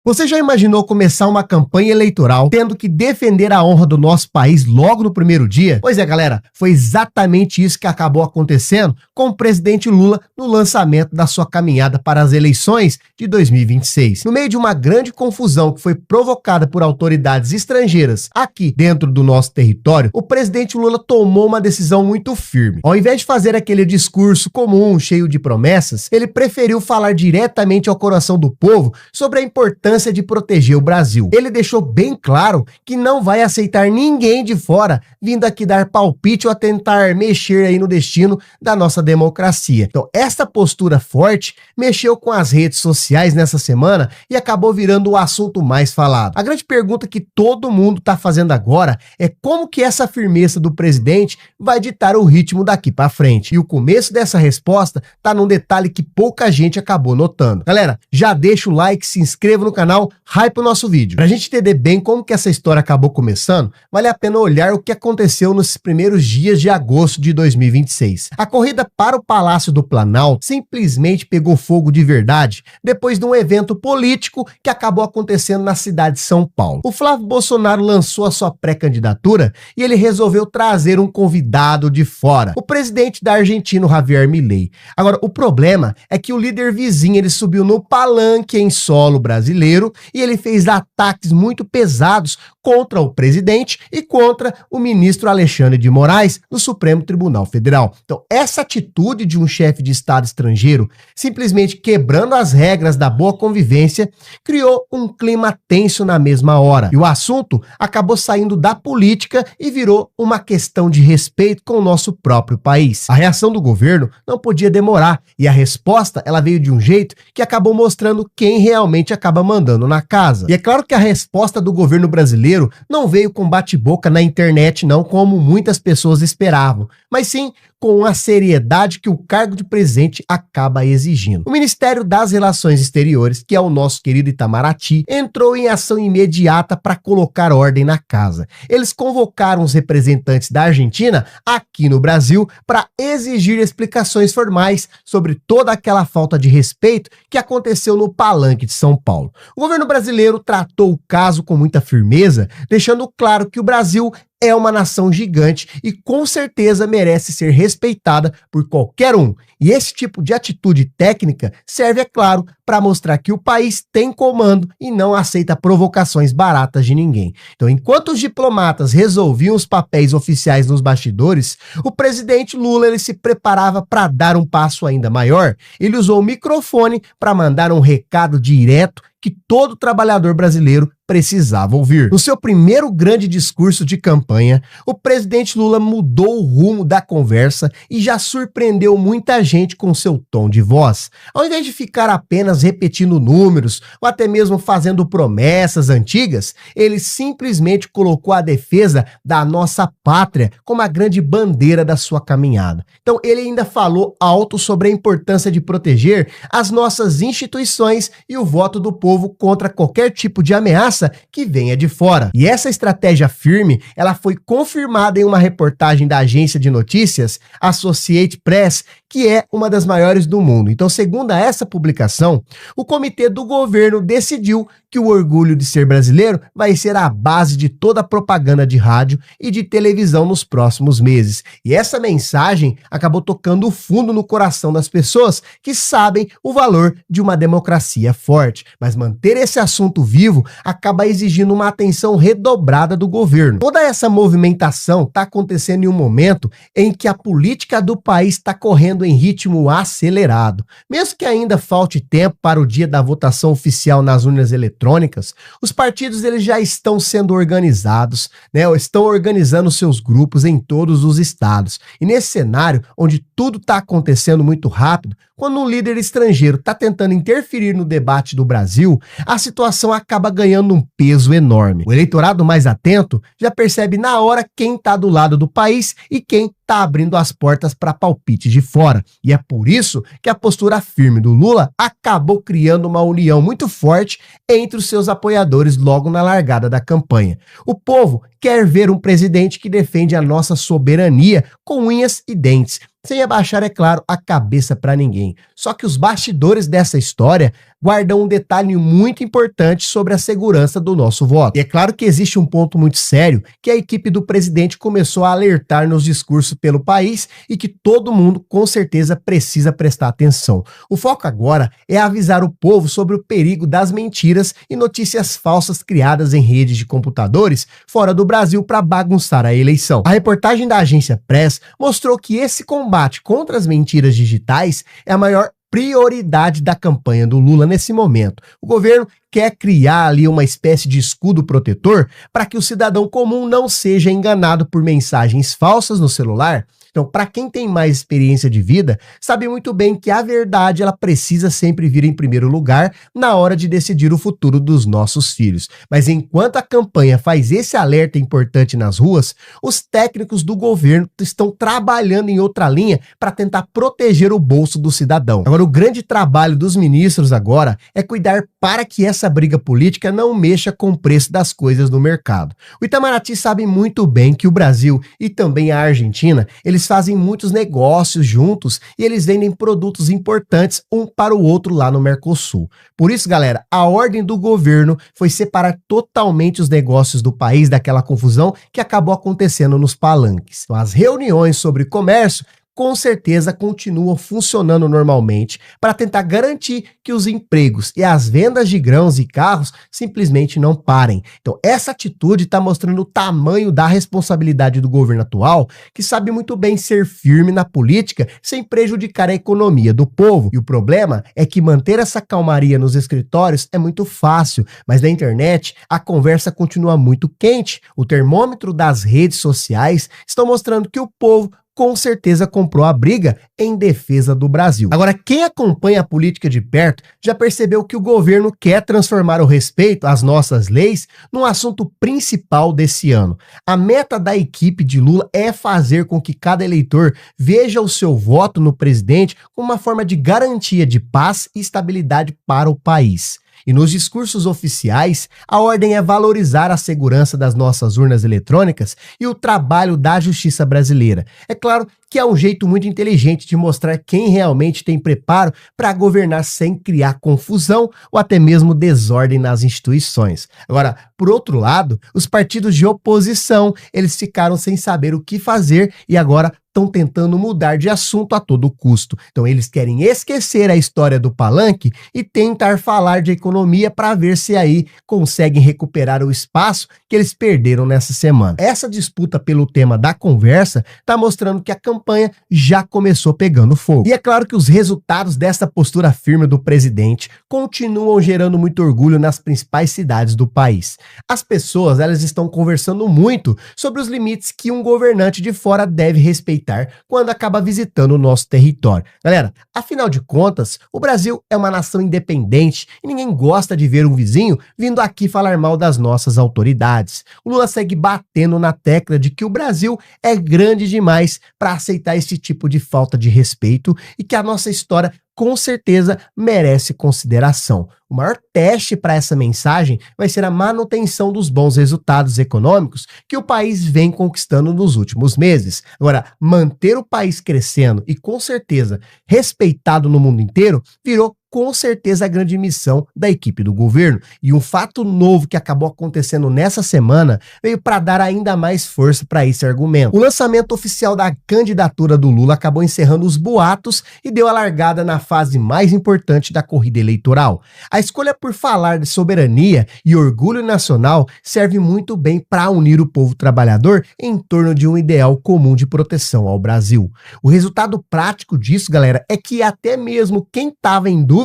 Você já imaginou começar uma campanha eleitoral tendo que defender a honra do nosso país logo no primeiro dia? Pois é, galera, foi exatamente isso que acabou acontecendo com o presidente Lula no lançamento da sua caminhada para as eleições de 2026. No meio de uma grande confusão que foi provocada por autoridades estrangeiras aqui dentro do nosso território, o presidente Lula tomou uma decisão muito firme. Ao invés de fazer aquele discurso comum, cheio de promessas, ele preferiu falar diretamente ao coração do povo sobre a importância de proteger o Brasil. Ele deixou bem claro que não vai aceitar ninguém de fora vindo aqui dar palpite ou a tentar mexer aí no destino da nossa democracia. Então, essa postura forte mexeu com as redes sociais nessa semana e acabou virando o assunto mais falado. A grande pergunta que todo mundo está fazendo agora é como que essa firmeza do presidente vai ditar o ritmo daqui para frente. E o começo dessa resposta tá num detalhe que pouca gente acabou notando. Galera, já deixa o like, se inscreva no canal, hype o nosso vídeo. Pra gente entender bem como que essa história acabou começando, vale a pena olhar o que aconteceu nos primeiros dias de agosto de 2026. A corrida para o Palácio do Planalto simplesmente pegou fogo de verdade depois de um evento político que acabou acontecendo na cidade de São Paulo. O Flávio Bolsonaro lançou a sua pré-candidatura e ele resolveu trazer um convidado de fora, o presidente da Argentina, Javier Milei. Agora, o problema é que o líder vizinho ele subiu no palanque em solo brasileiro e ele fez ataques muito pesados contra o presidente e contra o ministro Alexandre de Moraes no Supremo Tribunal Federal. Então, essa atitude de um chefe de Estado estrangeiro, simplesmente quebrando as regras da boa convivência, criou um clima tenso na mesma hora. E o assunto acabou saindo da política e virou uma questão de respeito com o nosso próprio país. A reação do governo não podia demorar e a resposta ela veio de um jeito que acabou mostrando quem realmente acaba mandando na casa. E é claro que a resposta do governo brasileiro não veio com bate-boca na internet não, como muitas pessoas esperavam, mas sim com a seriedade que o cargo de presidente acaba exigindo. O Ministério das Relações Exteriores, que é o nosso querido Itamaraty, entrou em ação imediata para colocar ordem na casa. Eles convocaram os representantes da Argentina aqui no Brasil para exigir explicações formais sobre toda aquela falta de respeito que aconteceu no palanque de São Paulo. O governo brasileiro tratou o caso com muita firmeza, deixando claro que o Brasil é uma nação gigante e com certeza merece ser respeitada por qualquer um. E esse tipo de atitude técnica serve, é claro, para mostrar que o país tem comando e não aceita provocações baratas de ninguém. Então, enquanto os diplomatas resolviam os papéis oficiais nos bastidores, o presidente Lula ele se preparava para dar um passo ainda maior. Ele usou o microfone para mandar um recado direto que todo trabalhador brasileiro precisava ouvir. No seu primeiro grande discurso de campanha, o presidente Lula mudou o rumo da conversa e já surpreendeu muita gente com seu tom de voz. Ao invés de ficar apenas repetindo números ou até mesmo fazendo promessas antigas, ele simplesmente colocou a defesa da nossa pátria como a grande bandeira da sua caminhada. Então ele ainda falou alto sobre a importância de proteger as nossas instituições e o voto do povo contra qualquer tipo de ameaça que venha de fora. E essa estratégia firme, ela foi confirmada em uma reportagem da agência de notícias Associated Press, que é uma das maiores do mundo. Então, segundo essa publicação, o comitê do governo decidiu que o orgulho de ser brasileiro vai ser a base de toda a propaganda de rádio e de televisão nos próximos meses. E essa mensagem acabou tocando fundo no coração das pessoas que sabem o valor de uma democracia forte. Mas manter esse assunto vivo acaba exigindo uma atenção redobrada do governo. Toda essa movimentação está acontecendo em um momento em que a política do país está correndo em ritmo acelerado. Mesmo que ainda falte tempo para o dia da votação oficial nas urnas eletrônicas, os partidos eles já estão sendo organizados, né? Estão organizando seus grupos em todos os estados. E nesse cenário, onde tudo está acontecendo muito rápido, quando um líder estrangeiro está tentando interferir no debate do Brasil, a situação acaba ganhando um peso enorme. O eleitorado mais atento já percebe na hora quem está do lado do país e quem está abrindo as portas para palpite de fora. E é por isso que a postura firme do Lula acabou criando uma união muito forte entre os seus apoiadores logo na largada da campanha. O povo quer ver um presidente que defende a nossa soberania com unhas e dentes, sem abaixar, é claro, a cabeça para ninguém. Só que os bastidores dessa história guardam um detalhe muito importante sobre a segurança do nosso voto. E é claro que existe um ponto muito sério que a equipe do presidente começou a alertar nos discursos pelo país e que todo mundo com certeza precisa prestar atenção. O foco agora é avisar o povo sobre o perigo das mentiras e notícias falsas criadas em redes de computadores fora do Brasil para bagunçar a eleição. A reportagem da agência Press mostrou que esse combate contra as mentiras digitais é a maior prioridade da campanha do Lula nesse momento. O governo quer criar ali uma espécie de escudo protetor para que o cidadão comum não seja enganado por mensagens falsas no celular. Então, para quem tem mais experiência de vida, sabe muito bem que a verdade ela precisa sempre vir em primeiro lugar na hora de decidir o futuro dos nossos filhos. Mas enquanto a campanha faz esse alerta importante nas ruas, os técnicos do governo estão trabalhando em outra linha para tentar proteger o bolso do cidadão. Agora, o grande trabalho dos ministros agora é cuidar para que essa briga política não mexa com o preço das coisas no mercado. O Itamaraty sabe muito bem que o Brasil e também a Argentina, eles fazem muitos negócios juntos e eles vendem produtos importantes um para o outro lá no Mercosul. Por isso, galera, a ordem do governo foi separar totalmente os negócios do país daquela confusão que acabou acontecendo nos palanques. Então, as reuniões sobre comércio com certeza continuam funcionando normalmente para tentar garantir que os empregos e as vendas de grãos e carros simplesmente não parem. Então, essa atitude está mostrando o tamanho da responsabilidade do governo atual, que sabe muito bem ser firme na política sem prejudicar a economia do povo. E o problema é que manter essa calmaria nos escritórios é muito fácil, mas na internet a conversa continua muito quente. O termômetro das redes sociais estão mostrando que o povo com certeza comprou a briga em defesa do Brasil. Agora, quem acompanha a política de perto já percebeu que o governo quer transformar o respeito às nossas leis num assunto principal desse ano. A meta da equipe de Lula é fazer com que cada eleitor veja o seu voto no presidente como uma forma de garantia de paz e estabilidade para o país. E nos discursos oficiais, a ordem é valorizar a segurança das nossas urnas eletrônicas e o trabalho da justiça brasileira. É claro que é um jeito muito inteligente de mostrar quem realmente tem preparo para governar sem criar confusão ou até mesmo desordem nas instituições. Agora, por outro lado, os partidos de oposição, eles ficaram sem saber o que fazer e agora estão tentando mudar de assunto a todo custo. Então eles querem esquecer a história do palanque e tentar falar de economia para ver se aí conseguem recuperar o espaço que eles perderam nessa semana. Essa disputa pelo tema da conversa está mostrando que a campanha já começou pegando fogo. E é claro que os resultados dessa postura firme do presidente continuam gerando muito orgulho nas principais cidades do país. As pessoas, elas estão conversando muito sobre os limites que um governante de fora deve respeitar quando acaba visitando o nosso território. Galera, afinal de contas, o Brasil é uma nação independente e ninguém gosta de ver um vizinho vindo aqui falar mal das nossas autoridades. O Lula segue batendo na tecla de que o Brasil é grande demais para aceitar esse tipo de falta de respeito e que a nossa história com certeza merece consideração. O maior teste para essa mensagem vai ser a manutenção dos bons resultados econômicos que o país vem conquistando nos últimos meses. Agora, manter o país crescendo e com certeza respeitado no mundo inteiro virou com certeza a grande missão da equipe do governo. E um fato novo que acabou acontecendo nessa semana veio para dar ainda mais força para esse argumento. O lançamento oficial da candidatura do Lula acabou encerrando os boatos e deu a largada na fase mais importante da corrida eleitoral. A escolha por falar de soberania e orgulho nacional serve muito bem para unir o povo trabalhador em torno de um ideal comum de proteção ao Brasil. O resultado prático disso, galera, é que até mesmo quem estava em dúvida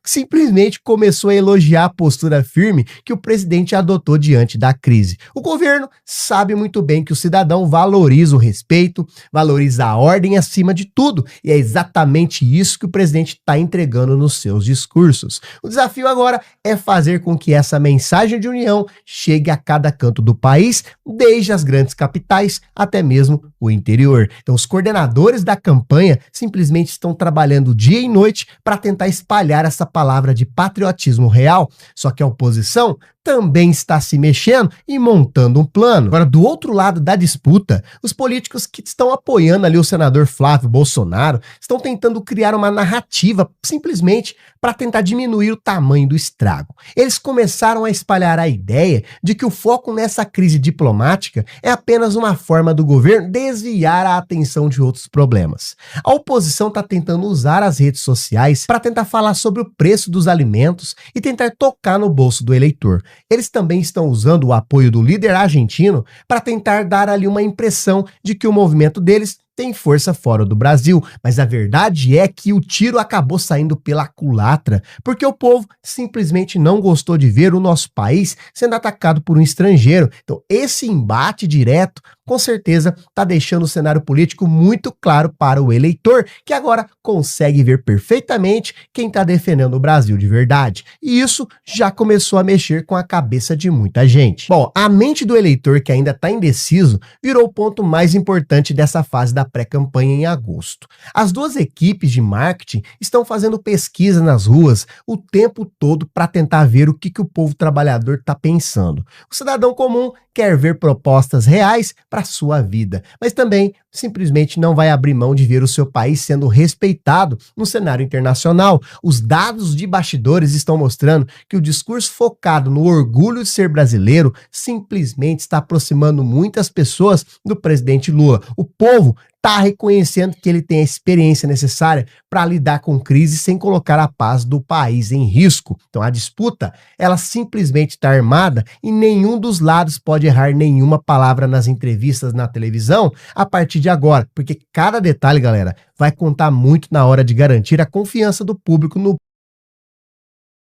simplesmente começou a elogiar a postura firme que o presidente adotou diante da crise. O governo sabe muito bem que o cidadão valoriza o respeito, valoriza a ordem acima de tudo, e é exatamente isso que o presidente está entregando nos seus discursos. O desafio agora é fazer com que essa mensagem de união chegue a cada canto do país, desde as grandes capitais até mesmo o interior. Então, os coordenadores da campanha simplesmente estão trabalhando dia e noite para tentar espalhar espalhar essa palavra de patriotismo real, só que a oposição também está se mexendo e montando um plano. Agora, do outro lado da disputa, os políticos que estão apoiando ali o senador Flávio Bolsonaro estão tentando criar uma narrativa simplesmente para tentar diminuir o tamanho do estrago. Eles começaram a espalhar a ideia de que o foco nessa crise diplomática é apenas uma forma do governo desviar a atenção de outros problemas. A oposição está tentando usar as redes sociais para tentar falar sobre o preço dos alimentos e tentar tocar no bolso do eleitor. Eles também estão usando o apoio do líder argentino para tentar dar ali uma impressão de que o movimento deles tem força fora do Brasil, mas a verdade é que o tiro acabou saindo pela culatra, porque o povo simplesmente não gostou de ver o nosso país sendo atacado por um estrangeiro. Então, esse embate direto, com certeza, está deixando o cenário político muito claro para o eleitor, que agora consegue ver perfeitamente quem está defendendo o Brasil de verdade. E isso já começou a mexer com a cabeça de muita gente. Bom, a mente do eleitor que ainda está indeciso virou o ponto mais importante dessa fase da pré-campanha em agosto. As duas equipes de marketing estão fazendo pesquisa nas ruas o tempo todo para tentar ver o que o povo trabalhador está pensando. O cidadão comum quer ver propostas reais para a sua vida, mas também simplesmente não vai abrir mão de ver o seu país sendo respeitado no cenário internacional. Os dados de bastidores estão mostrando que o discurso focado no orgulho de ser brasileiro simplesmente está aproximando muitas pessoas do presidente Lula. O povo está reconhecendo que ele tem a experiência necessária para lidar com crise sem colocar a paz do país em risco. Então a disputa, ela simplesmente está armada e nenhum dos lados pode errar nenhuma palavra nas entrevistas na televisão a partir de agora, porque cada detalhe, galera, vai contar muito na hora de garantir a confiança do público no